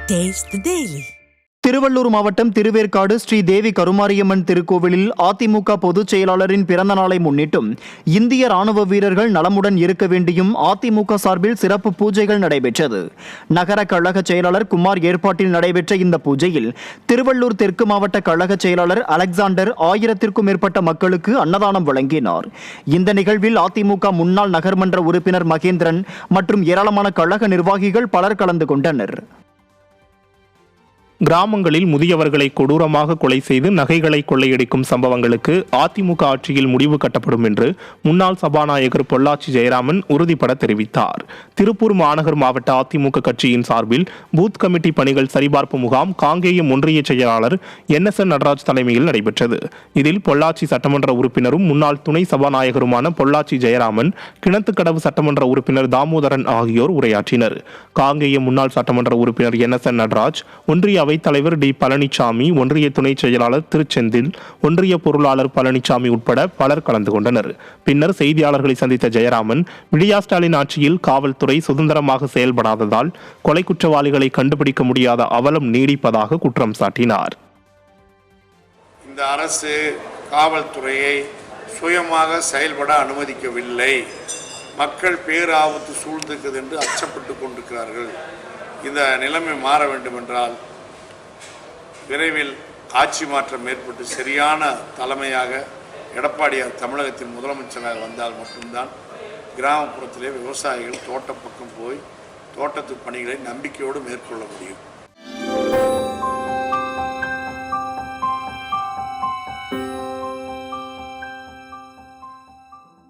Taste the Daily. Tiruvallur மாவட்டம் திருவேற்காடு ஸ்ரீ தேவி கருமாரியம்மன் திருக்கோவிலில் அதிமுக பொதுச் செயலாளரின் பிறந்த நாளை முன்னிட்டும் இந்திய ராணுவ வீரர்கள் நலமுடன் இருக்க வேண்டியும் அதிமுக சார்பில் சிறப்பு பூஜைகள் நடைபெற்றது. நகர கழக செயலாளர் குமார் ஏற்பாட்டில் நடைபெற்ற இந்த பூஜையில் திருவள்ளூர் தெற்கு மாவட்ட கழக செயலாளர் அலெக்சாண்டர் 1000க்கும் மேற்பட்ட மக்களுக்கு அன்னதானம் வழங்கினார். இந்த நிகழ்வில் அதிமுக முன்னாள் நகர்மன்ற உறுப்பினர் மகேந்திரன் மற்றும் ஏராளமான கழக நிர்வாகிகள் பலர் கலந்து கொண்டனர். கிராமங்களில் முதியவர்களை கொடூரமாக கொலை செய்து நகைகளை கொள்ளையடிக்கும் சம்பவங்களுக்கு அதிமுக ஆட்சியில் முடிவு கட்டப்படும் என்று முன்னாள் சபாநாயகர் பொள்ளாச்சி ஜெயராமன் உறுதிபட தெரிவித்தார். திருப்பூர் மாநகர் மாவட்ட அதிமுக கட்சியின் சார்பில் பூத் கமிட்டி பணிகள் சரிபார்ப்பு முகாம் காங்கேயம் ஒன்றிய செயலாளர் NSN நடராஜ் தலைமையில் நடைபெற்றது. இதில் பொள்ளாச்சி சட்டமன்ற உறுப்பினரும் முன்னாள் துணை சபாநாயகருமான பொள்ளாச்சி ஜெயராமன், கிணத்துக்கடவு சட்டமன்ற உறுப்பினர் தாமோதரன் ஆகியோர் உரையாற்றினர். காங்கேயம் முன்னாள் சட்டமன்ற உறுப்பினர் NSN நடராஜ், ஒன்றிய அவைத்தலைவர் டி பழனிசாமி, ஒன்றிய துணை செயலாளர் திருச்செந்தில், ஒன்றிய பொருளாளர் பழனிசாமி உட்பட பலர் கலந்து கொண்டனர். பின்னர் செய்தியாளர்களை சந்தித்த ஜெயராமன், விடியா ஸ்டாலின் ஆட்சியில் காவல்துறை சுதந்திரமாக செயல்படாததால் கொலை குற்றவாளிகளை கண்டுபிடிக்க முடியாத அவலம் நீடிப்பதாக குற்றம் சாட்டினார். இந்த அரசு காவல்துறையை சுயமாக செயல்பட அனுமதிக்கவில்லை. மக்கள் பேராபத்து சூழ்ந்திருக்கிறது என்று அச்சப்பட்டு கொண்டிருக்கிறார்கள். இந்த நிலைமை மாற வேண்டும் என்றால் விரைவில் ஆட்சி மாற்றம் ஏற்பட்டு சரியான தலைமையாக எடப்பாடியார் தமிழகத்தின் முதலமைச்சராக வந்தால் மட்டும்தான் கிராமப்புறத்திலே விவசாயிகள் தோட்ட பக்கம் போய் தோட்டத்து பணிகளை நம்பிக்கையோடு மேற்கொள்ள முடியும்.